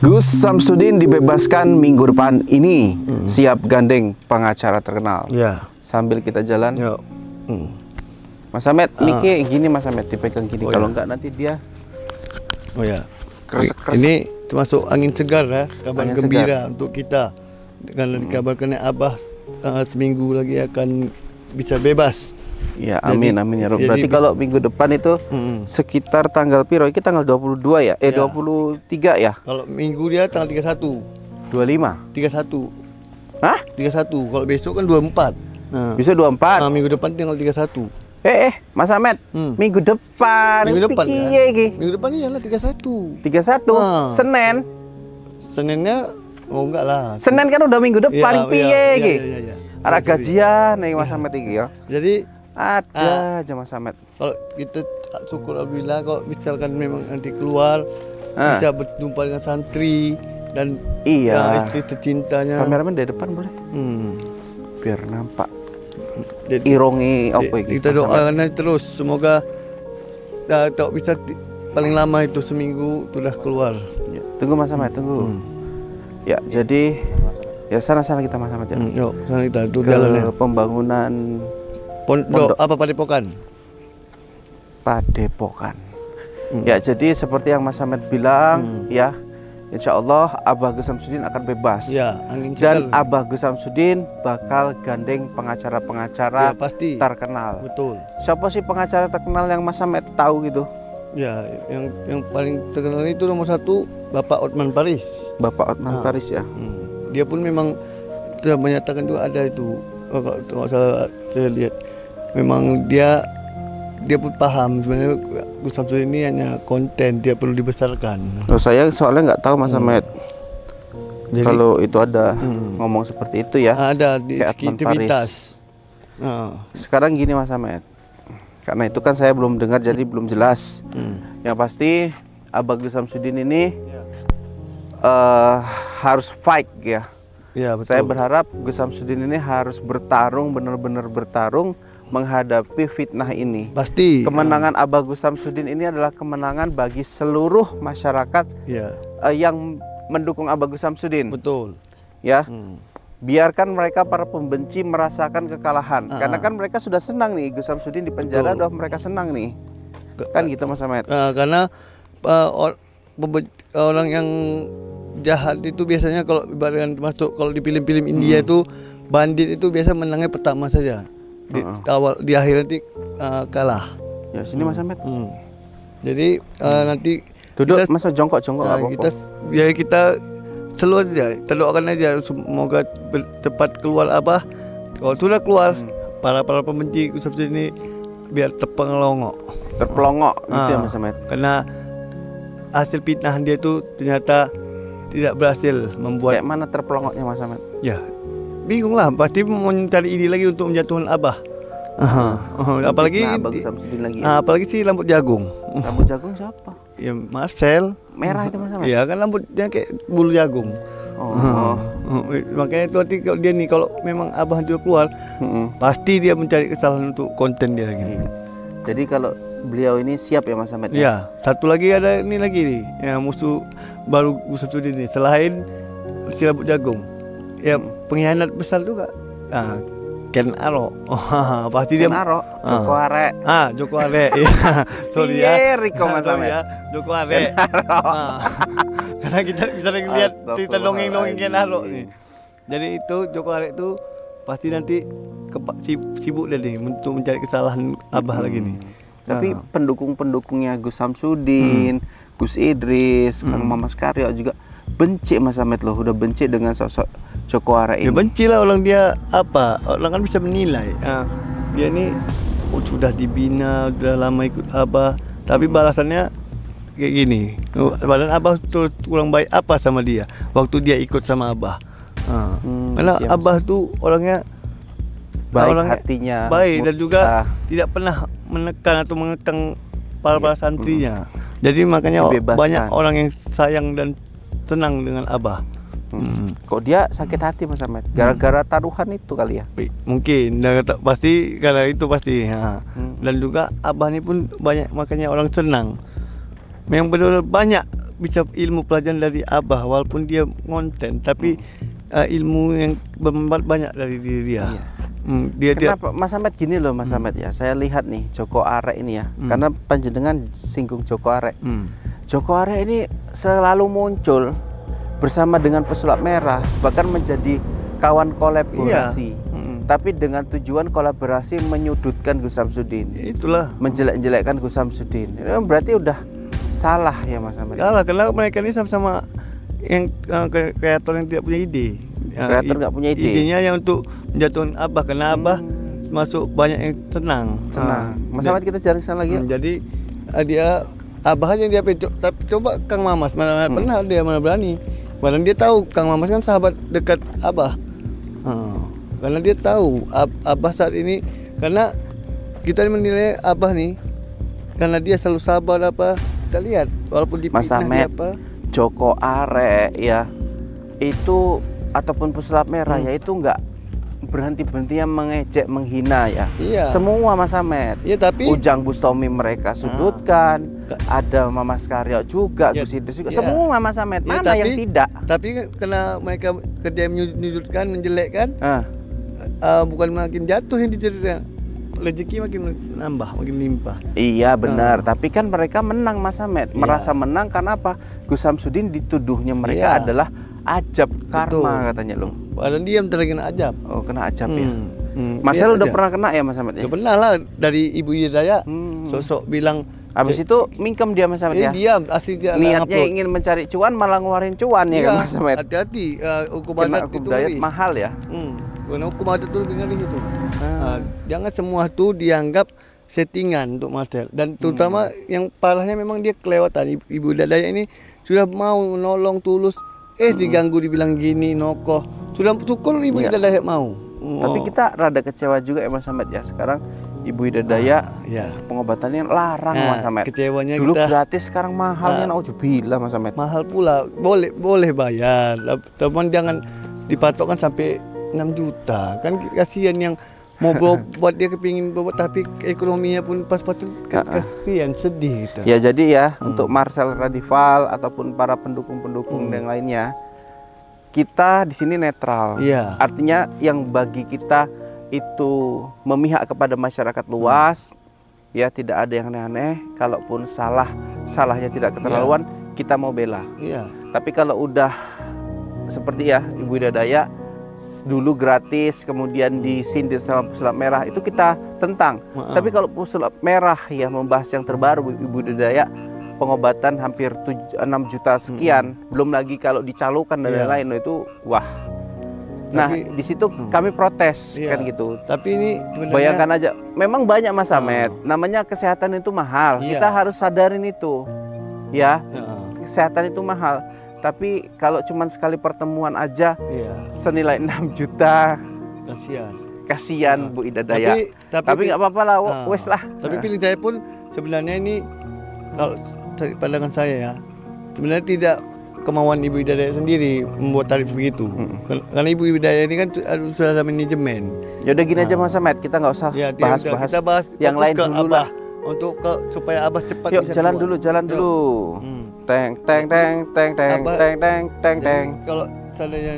Gus Samsudin dibebaskan minggu depan ini. Siap gandeng pengacara terkenal. Ya. Sambil kita jalan. Ya. Mas Ahmed, ini kayak gini Mas Ahmed, dipegang gini. Kalau enggak nanti dia kresek-kresek. Ini termasuk angin segar ya, kabar Angin gembira segar untuk kita. Karena dikabarkan Abah seminggu lagi akan bisa bebas. Ya, amin amin ya Rob. Berarti jadi, kalau minggu depan itu sekitar tanggal piro? Ini tanggal 22 ya? 23 ya? Kalau minggu dia tanggal 31. 25. 31. Hah? 31. Kalau besok kan 24. Nah, Bisa 24. minggu depan tanggal 31. Mas Ahmed, minggu depan. Minggu depan kan? Iki. Minggu depan iyalah 31. 31. Senin. Seninnya enggak lah. Senin kan udah minggu depan piye iki? Iya. Ada gajian nih Mas Ahmed iki ya. Jadi ada aja Mas Ahmed. kalau kita syukur alhamdulillah, kalau misalkan memang nanti keluar bisa berjumpa dengan santri dan istri tercintanya. Kameramen dari depan boleh? Biar nampak. Jadi, Irongi apa iki? kita doakan terus semoga tak bisa paling lama itu seminggu sudah keluar. Ya, tunggu Mas Ahmed, tunggu. Ya, jadi ya sana-sana kita Mas Ahmed ya. Yuk, sana kita Ke jalannya. pembangunan Pondok apa Padepokan? Padepokan. Ya, jadi seperti yang Mas Ahmed bilang ya, insya Allah Abah Gus Samsudin akan bebas. Ya, angin Dan segar. Abah Gus Samsudin bakal gandeng pengacara-pengacara pasti terkenal. betul. Siapa sih pengacara terkenal yang Mas Ahmed tahu gitu? Ya, yang paling terkenal itu nomor satu Bapak Otman Paris. Bapak Otman Paris ya. Dia pun memang sudah menyatakan juga ada itu. Kalau saya lihat, memang dia pun paham sebenarnya Gus Samsudin ini hanya konten, dia perlu dibesarkan. Saya soalnya nggak tahu Mas Ahmed. Jadi, kalau itu ada ngomong seperti itu ya. ada di kayak Otman aktivitas. Sekarang gini Mas Ahmed, karena itu kan saya belum dengar jadi belum jelas. Yang pasti Abah Gus Samsudin ini harus fight ya. Ya, betul. Saya berharap Gus Samsudin ini harus bertarung, benar-benar bertarung menghadapi fitnah ini. Pasti. Kemenangan Abah Gus Samsudin ini adalah kemenangan bagi seluruh masyarakat yang mendukung Abah Gus Samsudin. Betul. Ya. Biarkan mereka para pembenci merasakan kekalahan. Karena kan mereka sudah senang nih Gus Samsudin di penjara, udah mereka senang nih. Kan gitu Mas Ahmed. Karena orang yang jahat itu biasanya kalau ibaratkan masuk, kalau di film-film India itu bandit itu biasa menangnya pertama saja. Di akhir nanti kalah. Ya sini Mas Ahmed. Jadi nanti duduk kita, Mas, jongkok kita selalu aja, kita doakan aja semoga cepat keluar Abah. Kalau sudah keluar, para pembenci Gus Samsudin ini biar terpelongok gitu ya Mas Ahmed. Karena hasil fitnah dia itu ternyata tidak berhasil membuat. Kayak mana terpelongoknya Mas Ahmed? Ya, bingung lah, pasti mau cari ide lagi untuk menjatuhkan Abah. Apalagi Abah Gus Samsudin lagi. Apalagi si rambut jagung. Rambut jagung siapa? Ya Marcel. Merah itu Mas Ahmed. Iya kan rambutnya kayak bulu jagung. Makanya itu nanti kalau dia nih, kalau memang Abah dia keluar, pasti dia mencari kesalahan untuk konten dia lagi. Jadi kalau beliau ini siap ya Mas Ahmed? Ya, satu lagi ada ini lagi nih, yang musuh baru Gus Samsudin ini selain si rambut jagung, ya pengkhianat besar juga. Ken Arok. Pasti Ken dia Arok, Joko Arek. Joko Arek. Iya. Sorry ya. Riko Mas Ahmed. Ya, Joko Arek. Karena kita bisa lihat cerita dongeng-dongeng Ken Arok nih. Jadi itu Joko Arek itu pasti nanti sibuk deh nih untuk mencari kesalahan Abah lagi nih. Tapi pendukung-pendukungnya Gus Samsudin, Gus Idris, Kang Mamas Karyo juga benci Mas Ahmed loh, udah benci dengan sosok Joko Arek ini. Ya benci lah orang, dia apa? Orang kan bisa menilai. Dia ini sudah dibina, sudah lama ikut Abah, tapi balasannya kayak gini. Padahal Abah tuh kurang baik apa sama dia waktu dia ikut sama Abah. Karena ya, Abah tuh orangnya baik, hatinya baik, dan juga tidak pernah menekan atau mengekang para santrinya. Jadi makanya banyak orang yang sayang dan senang dengan Abah. Kok dia sakit hati Mas Ahmed? Gara-gara taruhan itu kali ya? Mungkin, pasti karena itu pasti. Dan juga Abah ini pun banyak, makanya orang senang. Memang benar-benar banyak bisa ilmu pelajaran dari Abah walaupun dia ngonten, tapi ilmu yang bermanfaat banyak dari diri dia. Iya. Dia Kenapa Mas Ahmed gini loh Mas Ahmed ya, saya lihat nih Joko Arek ini ya, karena panjenengan singgung Joko Arek. Joko Arek ini selalu muncul bersama dengan pesulap merah, bahkan menjadi kawan kolaborasi. Tapi dengan tujuan kolaborasi menyudutkan Gus Samsudin. Itulah menjelek-jelekkan Gus Samsudin. Ini berarti udah salah ya Mas Ahmed. salah, karena mereka ini sama-sama yang kreator yang tidak punya ide. Kreator nggak punya ide. Idenya yang untuk menjatuhkan Abah, karena Abah masuk banyak yang senang. Mas Ahmed kita cari sana lagi. Jadi dia Abah aja yang dia tapi coba Kang Mamas mana pernah dia mana berani. Padahal dia tahu Kang Mamas kan sahabat dekat Abah. Karena dia tahu Abah saat ini, karena kita menilai Abah nih karena dia selalu sabar apa, kita lihat walaupun Mas Ahmed, Joko Arek ya itu ataupun pesulap merah ya itu nggak berhenti-berhentinya mengejek, menghina ya. Iya. Semua Mas Ahmed. Iya, tapi Ujang Bustomi mereka sudutkan, ada Mama Skaryo juga, Gus Idris juga, semua Mas Ahmed. Mana yang tidak? Tapi karena mereka kerja menyudutkan, menjelekkan, bukan makin jatuh yang diceritakan, rezeki makin nambah, makin limpah. Iya benar, tapi kan mereka menang Mas Ahmed, merasa menang karena apa? Gus Samsudin dituduhnya mereka adalah ajab karma katanya loh. Padahal dia bentar lagi kena ajab. Oh kena ajab ya. Marcel udah pernah kena ya Mas Ahmed ya? Udah pernah lah, dari Ibu Hidayah sosok bilang. Habis itu mingkem dia Mas Ahmed ya? Diam, asli dia niatnya ingin mencari cuan malah ngeluarin cuan ya kan Mas Ahmed? Hati-hati, hukum adat itu mahal ya? Karena hukum adat itu lebih ngeri itu. Jangan semua tuh dianggap settingan untuk Marcel. Dan terutama yang parahnya memang dia kelewatan. Ibu Hidayah ini sudah mau menolong tulus, diganggu dibilang gini, nokoh. Sudah syukur Ibu Hidayah mau. Tapi kita rada kecewa juga ya Mas Ahmed ya. Sekarang Ibu Hidayah pengobatannya larang Mas Ahmed. Kecewanya dulu kita gratis, sekarang mahalnya nauzubillah Mas Ahmed. Mahal pula. Boleh bayar. Tapi jangan dipatokkan sampai 6 juta. Kan kasihan yang mau buat dia kepingin buat tapi ekonominya pun pas-pasan, kasihan, sedih gitu. Ya jadi ya untuk Marcel Radival ataupun para pendukung-pendukung yang lainnya, kita di sini netral. Artinya yang bagi kita itu memihak kepada masyarakat luas, ya tidak ada yang aneh-aneh. Kalaupun salahnya tidak keterlaluan, kita mau bela. Tapi kalau udah seperti ya Ibu Hidayah dulu gratis kemudian disindir sama pesulap merah, itu kita tentang. Tapi kalau pesulap merah ya membahas yang terbaru Ibu Hidayah, pengobatan hampir 6 juta sekian, belum lagi kalau dicalonkan dan lain-lain, itu wah. Nah di situ kami protes kan gitu. Tapi ini bayangkan aja, memang banyak Mas Ahmed, namanya kesehatan itu mahal, kita harus sadarin itu ya. Kesehatan itu mahal. Tapi kalau cuma sekali pertemuan aja senilai 6 juta, kasihan Bu Hidayah. Tapi nggak apa-apa lah, wes lah. Tapi pilih saya pun sebenarnya ini, kalau dari pandangan saya ya, sebenarnya tidak kemauan Ibu Hidayah sendiri membuat tarif begitu. Karena Ibu Hidayah ini kan sudah ada manajemen. Ya udah gini aja Mas Ahmed, kita nggak usah bahas yang lain dulu lah. Untuk supaya Abah cepat. Yuk jalan dulu. Teng. Kalau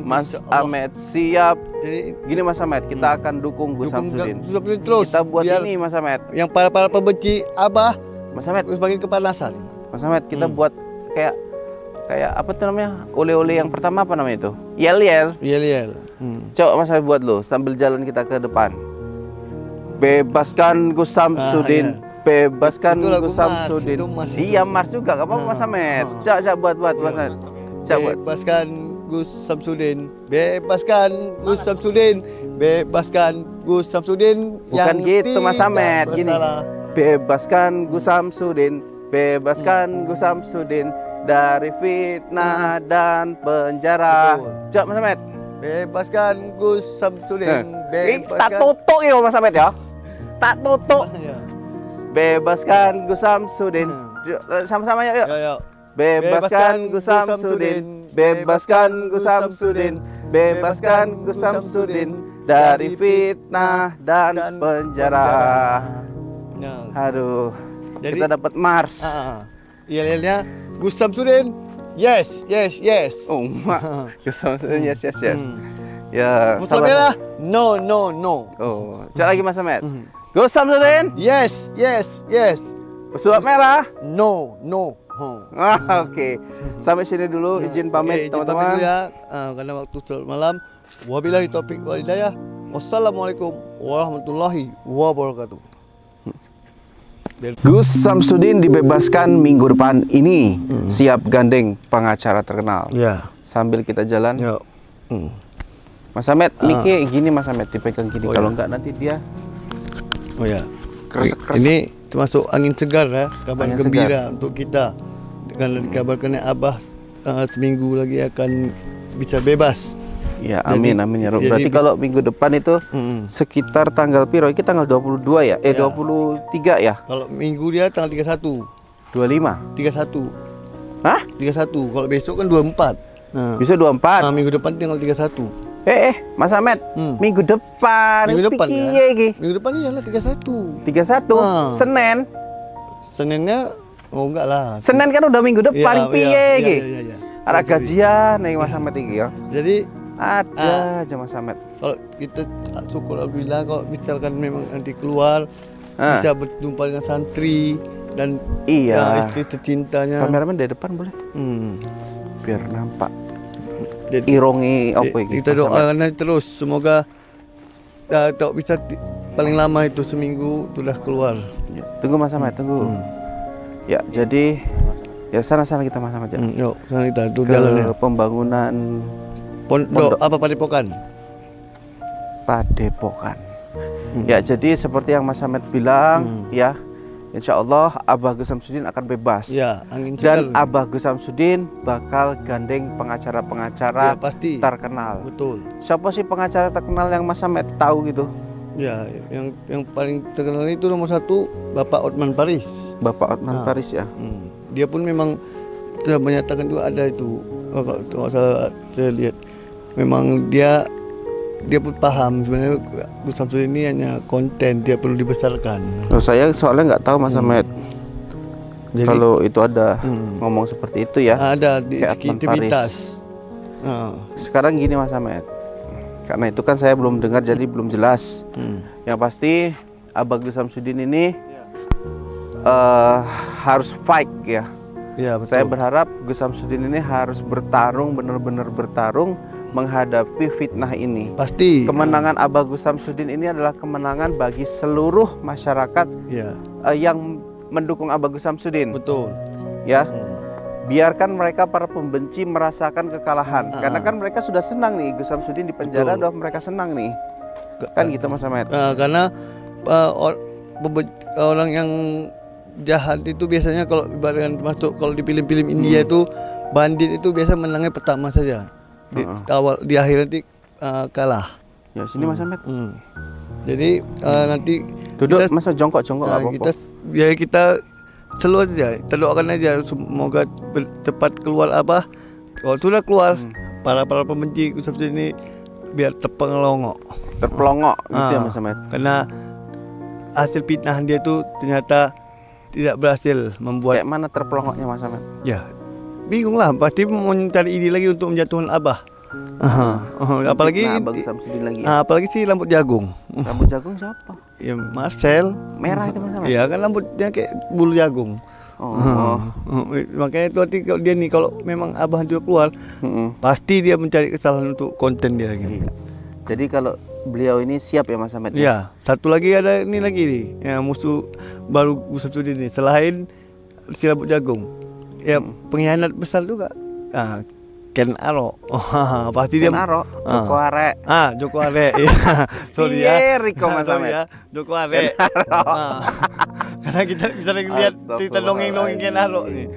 Mas Ahmed siap. Jadi gini Mas Ahmed, kita akan dukung Gus Samsudin terus. Kita buat ini Mas Ahmed. Yang para pembenci Abah, Mas Ahmed, semakin kepanasan. Mas Ahmed, kita buat kayak apa tuh namanya? Ole-ole yang pertama apa namanya itu? Yel-yel. Coba Mas Ahmed buat lo sambil jalan kita ke depan. Bebaskan Gus Samsudin. Bebaskan Gus Samsudin. Iya Mars juga, gak apa-apa Mas Ahmed. Coba buat Mas Ahmed. Bebaskan Gus Samsudin. Bebaskan Gus Samsudin. Bebaskan Gus Samsudin. Bukan gitu Mas Ahmed, gini. Bebaskan Gus Samsudin. Bebaskan Gus Samsudin dari fitnah dan penjara. Coba Mas Ahmed. Bebaskan Gus Samsudin. Tak tutup ya Mas Ahmed ya. Tak tutup. Bebaskan Gus Samsudin. Sama-sama yuk. Bebaskan Gus Samsudin. Bebaskan Gus Samsudin. Bebaskan Gus Samsudin dari fitnah dan penjara. Aduh, kita dapat Mars. Yel-yelnya Gus Samsudin. Yes. Oh, mak. Gus Samsudin yes. Ya, Mustamela, no. Oh, coba lagi Mas Ahmed. Gus Samsudin. Yes. Surat merah. No. Oke. Sampai sini dulu, izin pamit teman-teman. Ya, karena waktu selamat malam. Wabillahi taufiq wal hidayah. Wassalamualaikum warahmatullahi wabarakatuh. Gus Samsudin dibebaskan minggu depan ini. Siap gandeng pengacara terkenal. Ya. Sambil kita jalan. Ya. Mas Ahmed, mikir gini Mas Ahmed, dipegang gini. Kalau enggak nanti dia. Oh ya. Kresek. Ini termasuk angin segar ya, kabar Angin gembira segar untuk kita. Dengan dikabarkan Abah seminggu lagi akan bisa bebas. Ya, amin ya Rob. Berarti kalau minggu depan itu sekitar tanggal piro? Ini tanggal 22 ya? 23 ya? Kalau minggu dia tanggal 31. 25. 31. Hah? 31. Kalau besok kan 24. Nah, Bisa 24. minggu depan tanggal 31. Mas Ahmed, minggu depan. Minggu depan Pikiye ya? iki. Minggu depan iyalah 31. 31. Senin. Seninnya enggak lah. Senin kan udah minggu depan, piye iki? Iya. Ada gajian nih Mas Ahmed iki ya. Jadi ada aja Mas Ahmed. kalau kita syukur alhamdulillah, kalau misalkan memang nanti keluar bisa berjumpa dengan santri dan istri tercintanya. Kameramen dari depan boleh? Biar nampak. Jadi, Irongi apa iki? Kita doakan terus semoga bisa paling lama itu seminggu sudah keluar. Ya, tunggu Mas Ahmed, tunggu. Ya, jadi ya sana kita Mas Ahmed ya. Yuk, sana kita ke jalan pembangunan Pondok apa Padepokan? Ya, jadi seperti yang Mas Ahmed bilang ya, insya Allah Abah Gus Samsudin akan bebas. Ya, angin dan segar. Abah Gus Samsudin bakal gandeng pengacara-pengacara pasti terkenal. Betul. Siapa sih pengacara terkenal yang Mas Ahmed tahu gitu? Ya, yang paling terkenal itu nomor 1 Bapak Otman Paris. Bapak Otman Paris ya. Dia pun memang sudah menyatakan juga ada itu. Kalau saya lihat, memang dia pun paham sebenarnya Gus Samsudin ini hanya konten, dia perlu dibesarkan. Saya soalnya nggak tahu Mas Ahmed. Jadi, kalau itu ada ngomong seperti itu ya. Ada di aktivitas. Sekarang gini Mas Ahmed. Karena itu kan saya belum dengar jadi belum jelas. Yang pasti Abah Gus Samsudin ini harus fight ya. Ya, betul. Saya berharap Gus Samsudin ini harus bertarung, benar-benar bertarung menghadapi fitnah ini. Pasti. Kemenangan Abah Gus Samsudin ini adalah kemenangan bagi seluruh masyarakat yang mendukung Abah Gus Samsudin. Betul. Ya. Biarkan mereka para pembenci merasakan kekalahan. Karena kan mereka sudah senang nih Gus Samsudin di penjara, udah mereka senang nih. Kan gitu Mas Ahmed. Karena orang yang jahat itu biasanya kalau ibaratkan masuk, kalau di film-film India itu bandit itu biasa menangnya pertama saja. Di akhir nanti kalah. Ya sini Mas Ahmed. Jadi nanti duduk Mas, jongkok apa-apa. Kita selalu aja, kita doakan aja semoga cepat keluar Abah. Kalau sudah keluar, para pembenci Gus Samsudin ini biar terpelongok gitu ya Mas Ahmed. Karena hasil fitnah dia itu ternyata tidak berhasil membuat. Kayak mana terpelongoknya Mas Ahmed? Ya, bingung lah, pasti mau mencari ide lagi untuk menjatuhkan Abah. Apalagi Abah Gus Samsudin lagi. Apalagi si rambut jagung. Rambut jagung siapa? Ya Marcel. Merah itu Mas Ahmed. Iya kan rambutnya kayak bulu jagung. Makanya itu arti kalau dia nih, kalau memang Abah itu keluar, pasti dia mencari kesalahan untuk konten dia lagi. Jadi kalau beliau ini siap ya Mas Ahmed? Ya, satu lagi ada ini lagi nih, ya musuh baru Gus Samsudin ini selain si rambut jagung, ya pengkhianat besar juga. Ken Arok. Pasti Ken Arok, Joko Arek. Joko Arek. Iya. Sorry ya. Riko Mas Ahmed. Ya, Joko Arek. Karena kita bisa lihat cerita dongeng-dongeng Ken Arok nih.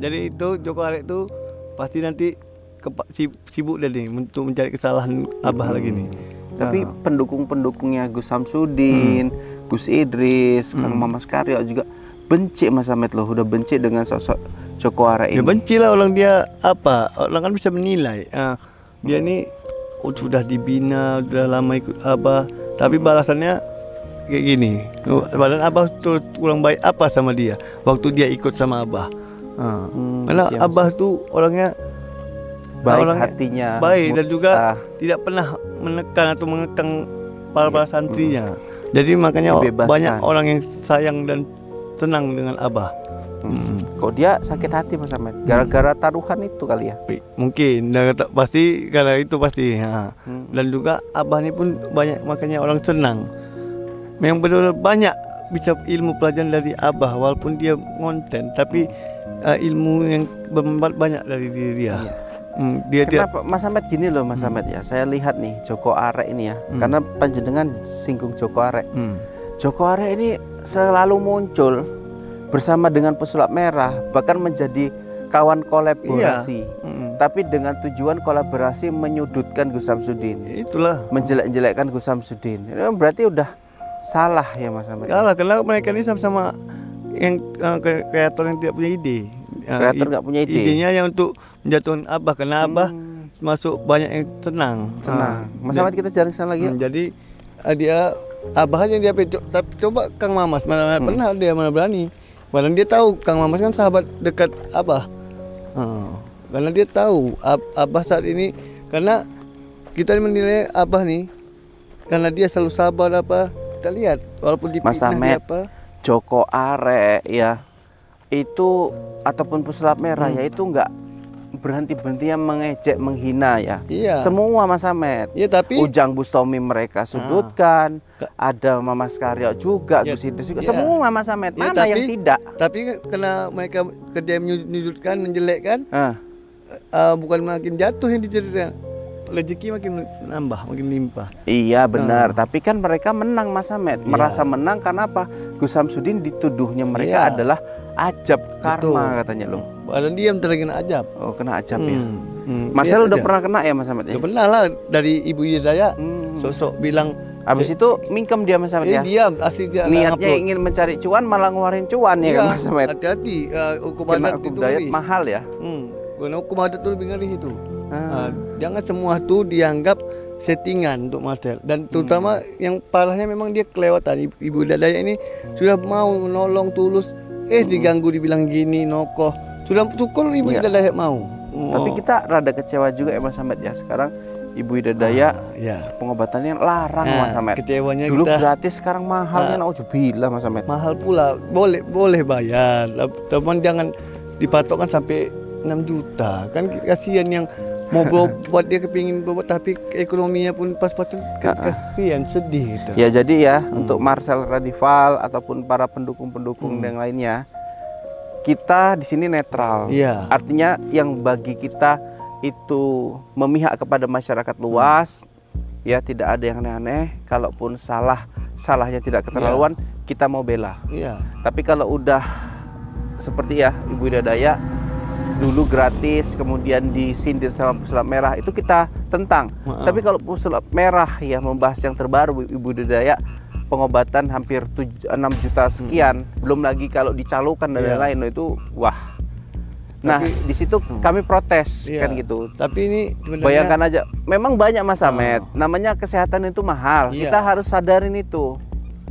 Jadi itu Joko Arek itu pasti nanti sibuk deh nih untuk mencari kesalahan Abah lagi nih. Tapi pendukung-pendukungnya Gus Samsudin, Gus Idris, Kang Mamas Karyo juga benci Mas Ahmed loh, udah benci dengan sosok Joko Arek ini. Ya benci lah orang, dia apa? Orang kan bisa menilai. Dia ini sudah dibina, sudah lama ikut Abah, tapi balasannya kayak gini. Padahal Abah kurang baik apa sama dia waktu dia ikut sama Abah. Karena iya, Abah tuh orangnya baik hatinya, baik, dan juga tidak pernah menekan atau mengekang para santrinya. Jadi makanya banyak orang yang sayang dan senang dengan Abah. Kok dia sakit hati Mas Ahmed? Gara-gara taruhan itu kali ya? Mungkin, pasti karena itu pasti. Dan juga Abah ini pun banyak, makanya orang senang. Memang benar-benar banyak bisa ilmu pelajaran dari Abah, walaupun dia ngonten, tapi ilmu yang bermanfaat banyak dari diri dia. Kenapa Mas Ahmed gini loh Mas Ahmed ya? Saya lihat nih Joko Arek ini ya, karena panjenengan singgung Joko Arek. Joko Arek ini selalu muncul bersama dengan pesulap merah, bahkan menjadi kawan kolaborasi. Tapi dengan tujuan kolaborasi menyudutkan Gus Samsudin. Itulah, menjelek-jelekkan Gus Samsudin. Itu berarti udah salah ya Mas Ahmed? Salah, karena mereka ini sama-sama yang kreator yang tidak punya ide. Kreator nggak punya ide. Idenya yang untuk menjatuhkan Abah, karena Abah masuk banyak yang senang. Mas Ahmed, kita jalan sana lagi. Jadi dia Abah aja yang dia tapi coba Kang Mamas mana pernah dia, mana berani. Padahal dia tahu Kang Mamas kan sahabat dekat Abah. Karena dia tahu Abah saat ini, karena kita menilai Abah nih karena dia selalu sabar kita lihat walaupun dipitnah dia Joko Arek ya itu ataupun pesulap merah ya itu nggak berhenti-berhentinya mengejek, menghina ya. Semua Mas Ahmed. Tapi Ujang Bustomi mereka sudutkan, ada Mamas Karyo juga, Gus Idris juga, semua Mas Ahmed. Mana yang tidak? Tapi karena mereka kerja menyudutkan, menjelekkan, bukan makin jatuh yang diceritakan, rezeki makin nambah, makin limpah. Iya benar, tapi kan mereka menang Mas Ahmed, merasa menang karena apa? Gus Samsudin dituduhnya mereka adalah ajab karma katanya loh. Padahal dia bentar lagi kena ajab. Oh, kena ajab ya. Marcel udah pernah kena ya Mas Ahmed ya? Udah pernah lah, dari Ibu Hidayah sosok bilang. Habis itu mingkem dia Mas Ahmed ya? Diam, asli dia niatnya ingin mencari cuan malah ngeluarin cuan ya kan Mas Ahmed? Hati-hati, hukum adat itu mahal ya? Karena hukum adat itu lebih ngeri itu. Jangan semua tuh dianggap settingan untuk Marcel, dan terutama yang parahnya memang dia kelewatan. Ibu Hidayah ini sudah mau menolong tulus, diganggu, dibilang gini nokoh. Sudah cukup Ibu Hidayah mau. Tapi kita rada kecewa juga ya Mas Ahmed ya. Sekarang Ibu Hidayah pengobatannya larang Mas Ahmed. Kecewanya dulu kita gratis, sekarang mahalnya nauzubillah Mas Ahmed. Mahal pula. Boleh bayar, tapi jangan dipatokkan sampai 6 juta. Kan kasihan yang mau buat dia kepingin buat, tapi ekonominya pun pas-pasan, kasihan, sedih gitu. Ya jadi ya untuk Marcel Radival ataupun para pendukung-pendukung yang lainnya, kita di sini netral. Artinya yang bagi kita itu memihak kepada masyarakat luas, ya tidak ada yang aneh-aneh. Kalaupun salahnya tidak keterlaluan, kita mau bela. Tapi kalau udah seperti ya Ibu Hidayah dulu gratis, kemudian disindir sama pesulap merah, itu kita tentang. Tapi kalau pesulap merah ya membahas yang terbaru Ibu Hidayah, pengobatan hampir 6 juta sekian, belum lagi kalau dicalonkan dan lain-lain, itu wah. Nah di situ kami protes kan gitu. Tapi ini bayangkan aja, memang banyak Mas Ahmed, namanya kesehatan itu mahal, kita harus sadarin itu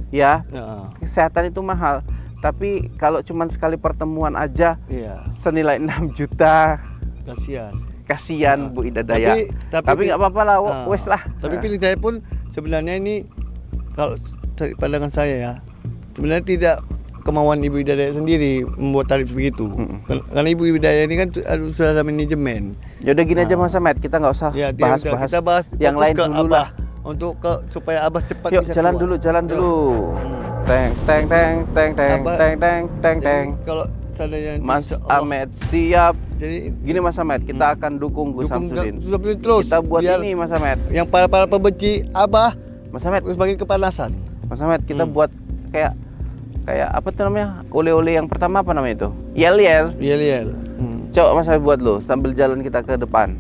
ya. Kesehatan itu mahal. Tapi kalau cuma sekali pertemuan aja senilai 6 juta, kasihan Bu Hidayah. Tapi nggak apa-apa lah, wes lah. Tapi pilih saya pun sebenarnya ini, kalau dari pandangan saya ya, sebenarnya tidak kemauan Ibu Hidayah sendiri membuat tarif begitu. Karena Ibu Hidayah ini kan sudah ada manajemen. Ya udah gini aja Mas Ahmed, kita nggak usah bahas yang lain dulu lah. Untuk supaya Abah cepat. Yuk bisa jalan dulu. Teng. Kalau seandainya Mas Ahmed siap. Jadi gini Mas Ahmed, kita akan dukung Gus Samsudin terus. Kita buat ini Mas Ahmed. Yang para pembenci Abah, Mas Ahmed, semakin kepanasan. Mas Ahmed, kita buat kayak apa tuh namanya? Ole-ole yang pertama apa namanya itu? Yel-yel. Coba Mas Ahmed buat lo sambil jalan kita ke depan.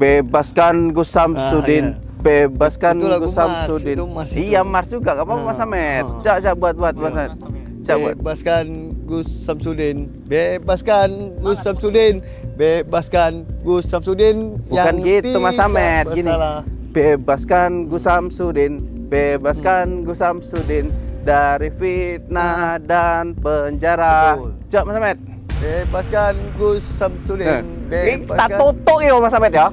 Bebaskan Gus Samsudin. Bebaskan Gus Samsudin. Iya Mars juga, gak apa-apa Mas Ahmed. Coba buat Mas Ahmed. Bebaskan Gus Samsudin. Bebaskan Gus Samsudin. Bebaskan Gus Samsudin. Bukan gitu Mas Ahmed, gini. Bebaskan Gus Samsudin. Bebaskan Gus Samsudin dari fitnah dan penjara. Coba Mas Ahmed. Bebaskan Gus Samsudin. Tak tutuk ya Mas Ahmed ya.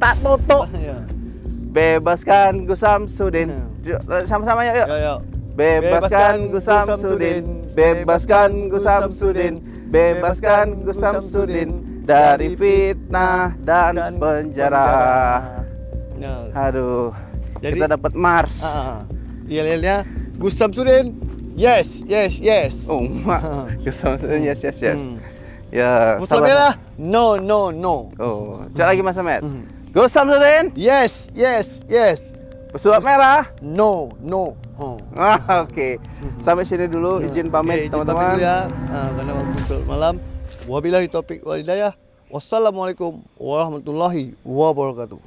Tak tutuk. Bebaskan Gus Samsudin. Sama-sama yuk. Bebaskan Gus Samsudin. Bebaskan Gus Samsudin. Bebaskan Gus Samsudin dari fitnah dan penjara. Aduh. Jadi, kita dapat Mars. Yel-yelnya Gus Samsudin. Yes. Oh, Gus Samsudin yes. Ya, sabar. No. Oh, coba lagi Mas Ahmed. Gus Samsudin. Yes. Pesulap merah. No. Oke. Sampai sini dulu, izin pamit teman-teman. Ya, karena waktu malam. Wabillahi taufiq wal hidayah. Wassalamualaikum warahmatullahi wabarakatuh.